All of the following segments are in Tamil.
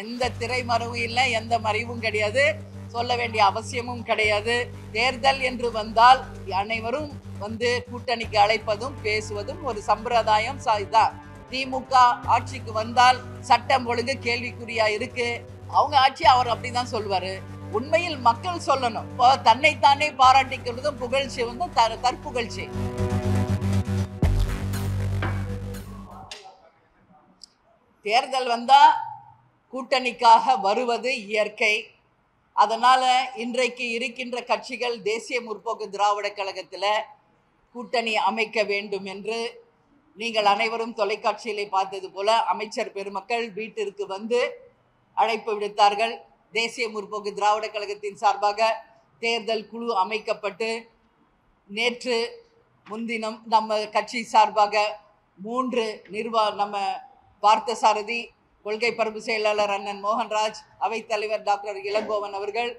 எந்த திரைமறைவும் இல்லை, எந்த மறைவும் கிடையாது, சொல்ல வேண்டிய அவசியமும் கிடையாது. தேர்தல் என்று வந்தால் அனைவரும் வந்து கூட்டணிக்கு அழைப்பதும் பேசுவதும் ஒரு சம்பிரதாயம் தான். திமுக ஆட்சிக்கு வந்தால் சட்டம் ஒழுங்கு கேள்விக்குறியா இருக்கு, அவங்க ஆட்சி அவர் அப்படிதான் சொல்வாரு. உண்மையில் மக்கள் சொல்லணும். இப்போ தன்னைத்தானே பாராட்டிக்கிறதும் புகழ்ச்சி வந்து தற்புகழ்ச்சி. தேர்தல் வந்தா கூட்டணிக்காக வருவது இயற்கை. அதனால இன்றைக்கு இருக்கின்ற கட்சிகள் தேசிய முற்போக்கு திராவிட கழகத்தில் கூட்டணி அமைக்க வேண்டும் என்று நீங்கள் அனைவரும் தொலைக்காட்சியிலே பார்த்தது போல அமைச்சர் பெருமக்கள் வீட்டிற்கு வந்து அழைப்பு விடுத்தார்கள். தேசிய முற்போக்கு திராவிட கழகத்தின் சார்பாக தேர்தல் குழு அமைக்கப்பட்டு நேற்று முன்தினம் நம்ம கட்சி சார்பாக 3 நம்ம பார்த்தசாரதி, கொள்கை பரப்பு செயலாளர் அண்ணன் மோகன்ராஜ், அவைத்தலைவர் டாக்டர் இளங்கோவன் அவர்கள்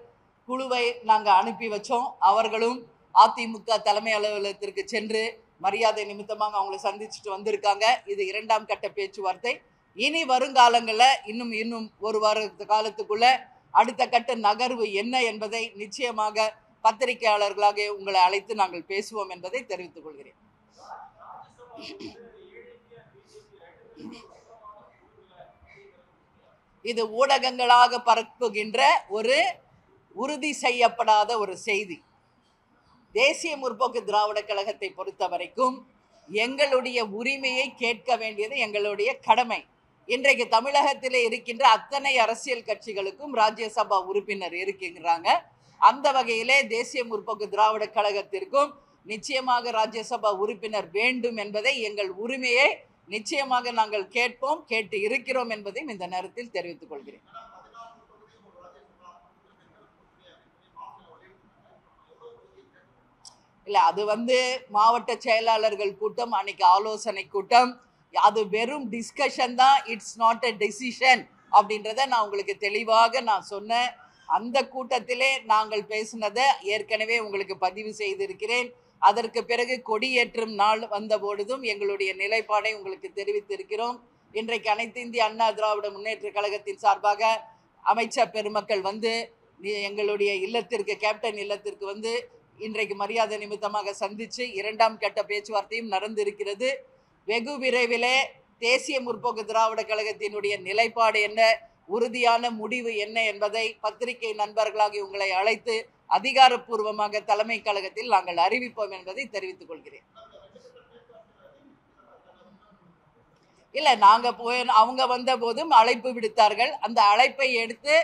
குழுவை நாங்கள் அனுப்பி வச்சோம். அவர்களும் அதிமுக தலைமை அலுவலகத்திற்கு சென்று மரியாதை நிமித்தமாக அவங்களை சந்திச்சுட்டு வந்திருக்காங்க. இது 2ஆம் கட்ட பேச்சுவார்த்தை. இனி வருங்காலங்களில் இன்னும் ஒரு வார காலத்துக்குள்ள அடுத்த கட்ட நகர்வு என்ன என்பதை நிச்சயமாக பத்திரிகையாளர்களாக உங்களை அழைத்து நாங்கள் பேசுவோம் என்பதை தெரிவித்துக் கொள்கிறேன். இது ஊடகங்களாக பரப்புகின்ற ஒரு உறுதி செய்யப்படாத ஒரு செய்தி. தேசிய முற்போக்கு திராவிட கழகத்தை பொறுத்த வரைக்கும் எங்களுடைய உரிமையை கேட்க வேண்டியது எங்களுடைய கடமை. இன்றைக்கு தமிழகத்தில் இருக்கின்ற அத்தனை அரசியல் கட்சிகளுக்கும் ராஜ்யசபா உறுப்பினர் இருக்கின்றாங்க. அந்த வகையிலே தேசிய முற்போக்கு திராவிட கழகத்திற்கும் நிச்சயமாக ராஜ்யசபா உறுப்பினர் வேண்டும் என்பதை, எங்கள் உரிமையை நிச்சயமாக நாங்கள் கேட்போம், கேட்டு இருக்கிறோம் என்பதையும் இந்த நேரத்தில் தெரிவித்துக் கொள்கிறேன். இல்லை, அது வந்து மாவட்ட செயலாளர்கள் கூட்டம், அன்னைக்கு ஆலோசனை கூட்டம், அது வெறும் டிஸ்கஷன் தான், இட்ஸ் நாட் எ டெசிஷன் அப்படின்றத நான் உங்களுக்கு தெளிவாக சொன்னேன். அந்த கூட்டத்திலே நாங்கள் பேசினதை ஏற்கனவே உங்களுக்கு பதிவு செய்திருக்கிறேன். அதற்கு பிறகு கொடியேற்றும் நாள் வந்த பொழுதும் எங்களுடைய நிலைப்பாடை உங்களுக்கு தெரிவித்திருக்கிறோம். இன்றைக்கு அனைத்து இந்திய அண்ணா திராவிட முன்னேற்ற கழகத்தின் சார்பாக அமைச்சர் பெருமக்கள் வந்து எங்களுடைய இல்லத்திற்கு, கேப்டன் இல்லத்திற்கு வந்து இன்றைக்கு மரியாதை நிமித்தமாக சந்தித்து 2ஆம் கட்ட பேச்சுவார்த்தையும் நடந்திருக்கிறது. வெகு விரைவிலே தேசிய முற்போக்கு திராவிட கழகத்தினுடைய நிலைப்பாடு என்ன, உறுதியான முடிவு என்ன என்பதை பத்திரிகை நண்பர்களாகி உங்களை அழைத்து அதிகாரப்பூர்வமாக தலைமை கழகத்தில் நாங்கள் அறிவிப்போம் என்பதை தெரிவித்துக் கொள்கிறேன். இல்லை, அவங்க வந்த போதும் அழைப்பு விடுத்தார்கள். அந்த அழைப்பை எடுத்து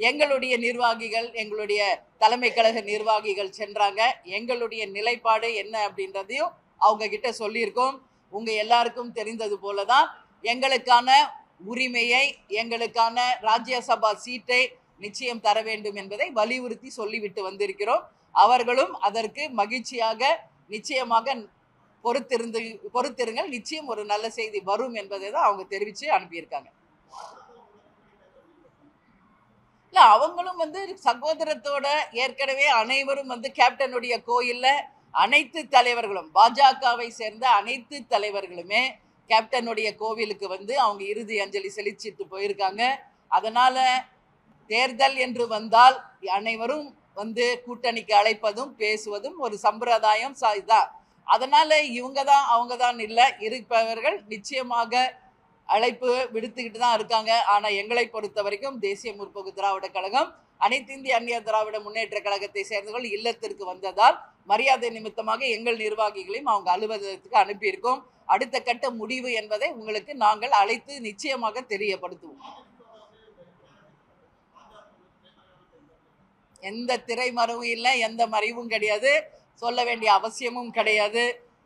எங்களுடைய நிர்வாகிகள், எங்களுடைய தலைமை கழக நிர்வாகிகள் சென்றாங்க. எங்களுடைய நிலைப்பாடு என்ன அப்படின்றதையும் அவங்க கிட்ட சொல்லியிருக்கோம். உங்க எல்லாருக்கும் தெரிந்தது போலதான் எங்களுக்கான உரிமையை, எங்களுக்கான ராஜ்யசபா சீட்டை நிச்சயம் தர வேண்டும் என்பதை வலியுறுத்தி சொல்லிவிட்டு வந்திருக்கிறோம். அவர்களும் அதற்கு மகிழ்ச்சியாக நிச்சயமாக பொறுத்திருங்கள், நிச்சயம் ஒரு நல்ல செய்தி வரும் என்பதை தான் அவங்க தெரிவித்து அனுப்பியிருக்காங்க. இல்லை, அவங்களும் வந்து சகோதரத்தோட ஏற்கனவே அனைவரும் வந்து கேப்டனுடைய கோயிலில் அனைத்து தலைவர்களும், பாஜகவை சேர்ந்த அனைத்து தலைவர்களுமே கேப்டனுடைய கோவிலுக்கு வந்து அவங்க இறுதி அஞ்சலி செலுத்திட்டு போயிருக்காங்க. அதனால தேர்தல் என்று வந்தால் அனைவரும் வந்து கூட்டணிக்கு அழைப்பதும் பேசுவதும் ஒரு சம்பிரதாயம் தான். அதனால இவங்க தான் அவங்க தான் இல்லை, இருப்பவர்கள் நிச்சயமாக அழைப்பு விடுத்துக்கிட்டு தான் இருக்காங்க. ஆனால் எங்களை பொறுத்த வரைக்கும் தேசிய முற்போக்கு திராவிட கழகம் அனைத்து இந்திய அண்ணா திராவிட முன்னேற்ற கழகத்தை சேர்ந்தவர்கள் இல்லத்திற்கு வந்ததால் மரியாதை நிமித்தமாக எங்கள் நிர்வாகிகளையும் அவங்க அலுவலகத்துக்கு அனுப்பியிருக்கோம். அடுத்த கட்ட முடிவு என்பதை உங்களுக்கு நாங்கள் அழைத்து நிச்சயமாக தெரியப்படுத்துவோம். எந்த திரைமறைவும் இல்லை, எந்த மறைவும் கிடையாது, சொல்ல வேண்டிய அவசியமும் கிடையாது.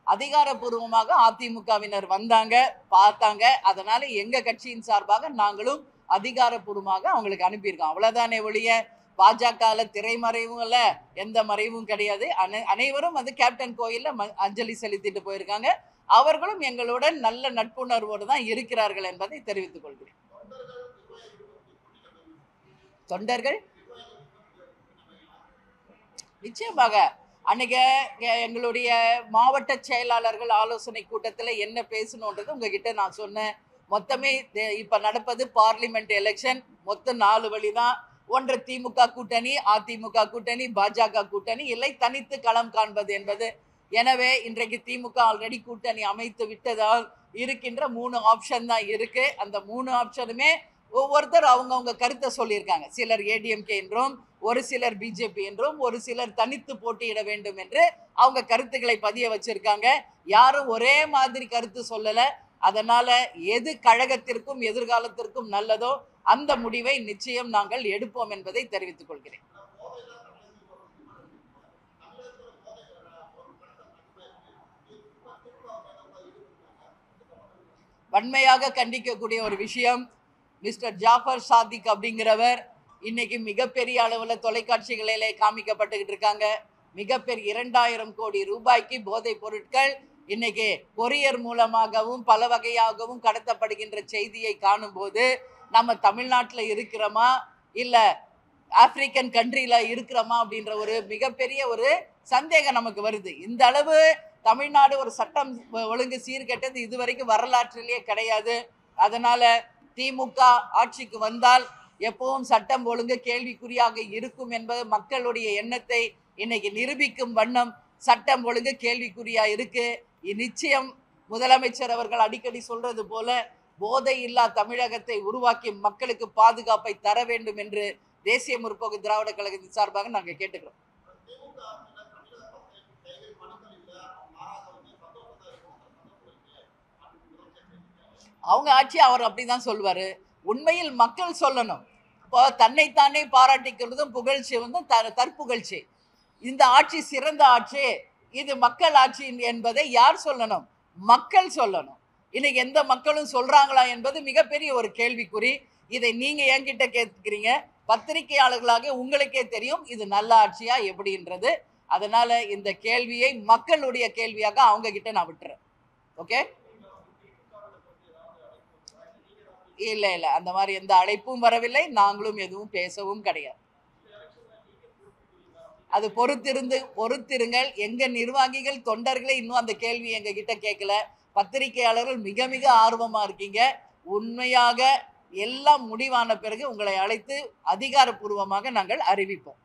அதிகாரப்பூர்வமாக அதிமுகவினர் வந்தாங்க, பார்த்தாங்க. அதனால எங்க கட்சியின் சார்பாக நாங்களும் அதிகாரப்பூர்வமாக அவங்களுக்கு அனுப்பியிருக்கோம். அவ்வளவுதானே ஒழிய பாஜக திரைமறைவும் இல்ல, எந்த மறைவும் கிடையாது. அனைவரும் வந்து கேப்டன் கோயில்ல அஞ்சலி செலுத்திட்டு போயிருக்காங்க. அவர்களும் எங்களுடன் நல்ல நட்புணர்வோடு தான் இருக்கிறார்கள் என்பதை தெரிவித்துக் கொள்கிறேன். தொண்டர்கள் நிச்சயமாக அன்னைக்கு எங்களுடைய மாவட்ட செயலாளர்கள் ஆலோசனை கூட்டத்தில் என்ன பேசணுன்றது உங்ககிட்ட நான் சொன்னேன். மொத்தமே இப்ப நடப்பது பார்லிமெண்ட் எலெக்ஷன், மொத்தம் 4 வழிதான். ஒன்று திமுக கூட்டணி, அதிமுக கூட்டணி, பாஜக கூட்டணி, இல்லை தனித்து களம் காண்பது என்பது. எனவே இன்றைக்கு திமுக ஆல்ரெடி கூட்டணி அமைத்து விட்டதால் இருக்கின்ற 3 ஆப்ஷன் தான் இருக்கு. அந்த 3 ஆப்ஷனுமே ஒவ்வொருத்தர் அவங்கவுங்க கருத்தை சொல்லியிருக்காங்க. சிலர் ஏடிஎம்கே என்றும், ஒரு சிலர் பிஜேபி என்றும், ஒரு சிலர் தனித்து போட்டியிட வேண்டும் என்று அவங்க கருத்துக்களை பதிய வச்சிருக்காங்க. யாரும் ஒரே மாதிரி கருத்து சொல்லல. அதனால எது கழகத்திற்கும் எதிர்காலத்திற்கும் நல்லதோ அந்த முடிவை நிச்சயம் நாங்கள் எடுப்போம் என்பதை தெரிவித்துக் கொள்கிறேன். வன்மையாக கண்டிக்கக்கூடிய ஒரு விஷயம், மிஸ்டர் ஜாஃபர் சாதிக் அப்படிங்கிறவர் இன்னைக்கு மிகப்பெரிய அளவில் தொலைக்காட்சிகளிலே காமிக்கப்பட்டுக்கிட்டு இருக்காங்க. மிகப்பெரிய 2000 கோடி ரூபாய்க்கு போதைப் பொருட்கள் இன்னைக்கு கொரியர் மூலமாகவும் பல வகையாகவும் கடத்தப்படுகின்ற செய்தியை காணும் போது நம்ம தமிழ்நாட்டில் இருக்கிறோமா இல்லை ஆப்பிரிக்கன் கண்ட்ரியில் இருக்கிறோமா அப்படின்ற ஒரு மிகப்பெரிய ஒரு சந்தேகம் நமக்கு வருது. இந்த அளவு தமிழ்நாடு ஒரு சட்டம் ஒழுங்கு சீர்கெட்டது இதுவரைக்கும் வரலாற்றிலேயே கிடையாது. அதனால திமுக ஆட்சிக்கு வந்தால் எப்பவும் சட்டம் ஒழுங்கு கேள்விக்குறியாக இருக்கும் என்பது மக்களுடைய எண்ணத்தை இன்னைக்கு நிரூபிக்கும் வண்ணம் சட்டம் ஒழுங்கு கேள்விக்குறியா இருக்கு. நிச்சயம் முதலமைச்சர் அவர்கள் அடிக்கடி சொல்றது போல போதை இல்லா தமிழகத்தை உருவாக்கி மக்களுக்கு பாதுகாப்பை தர வேண்டும் என்று தேசிய முற்போக்கு திராவிட கழகத்தின் சார்பாக நாங்கள் கேட்டுக்கிறோம். அவங்க ஆட்சி அவர் அப்படிதான் சொல்வாரு. உண்மையில் மக்கள் சொல்லணும். இப்போ தன்னைத்தானே பாராட்டிக்கிறதும் புகழ்ச்சி வந்து தற்புகழ்ச்சி. இந்த ஆட்சி சிறந்த ஆட்சி, இது மக்கள் ஆட்சி என்பதை யார் சொல்லணும்? மக்கள் சொல்லணும். இன்னைக்கு எந்த மக்களும் சொல்றாங்களா என்பது மிகப்பெரிய ஒரு கேள்விக்குறி. இதை நீங்க என்கிட்ட கேட்கிறீங்க, பத்திரிகையாளர்களாக உங்களுக்கே தெரியும் இது நல்ல ஆட்சியா எப்படின்றது. அதனால இந்த கேள்வியை மக்களுடைய கேள்வியாக அவங்க கிட்ட நான் விட்டுறேன். ஓகே, இல்ல இல்ல அந்த மாதிரி எந்த அழைப்பும் வரவில்லை, நாங்களும் எதுவும் பேசவும் கிடையாது. அது பொறுத்திருங்கள். எங்க நிர்வாகிகள் தொண்டர்களே இன்னும் அந்த கேள்வி எங்க கிட்ட கேட்கல. பத்திரிகையாளர்கள் மிக மிக ஆர்வமா இருக்கீங்க. உண்மையாக எல்லாம் முடிவான பிறகு உங்களை அழைத்து அதிகாரப்பூர்வமாக நாங்கள் அறிவிப்போம்.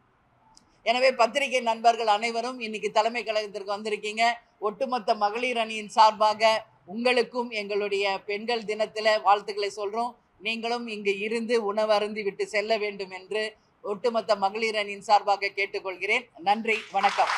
எனவே பத்திரிகை நண்பர்கள் அனைவரும் இன்னைக்கு தலைமை கழகத்திற்கு வந்திருக்கீங்க. ஒட்டுமொத்த மகளிர் அணியின் சார்பாக உங்களுக்கும் எங்களுடைய பெண்கள் தினத்தில் வாழ்த்துக்களை சொல்றோம். நீங்களும் இங்கு இருந்து உணவு அருந்தி விட்டு செல்ல வேண்டும் என்று ஒட்டுமொத்த மகளிர் அணியின் சார்பாக கேட்டுக்கொள்கிறேன். நன்றி, வணக்கம்.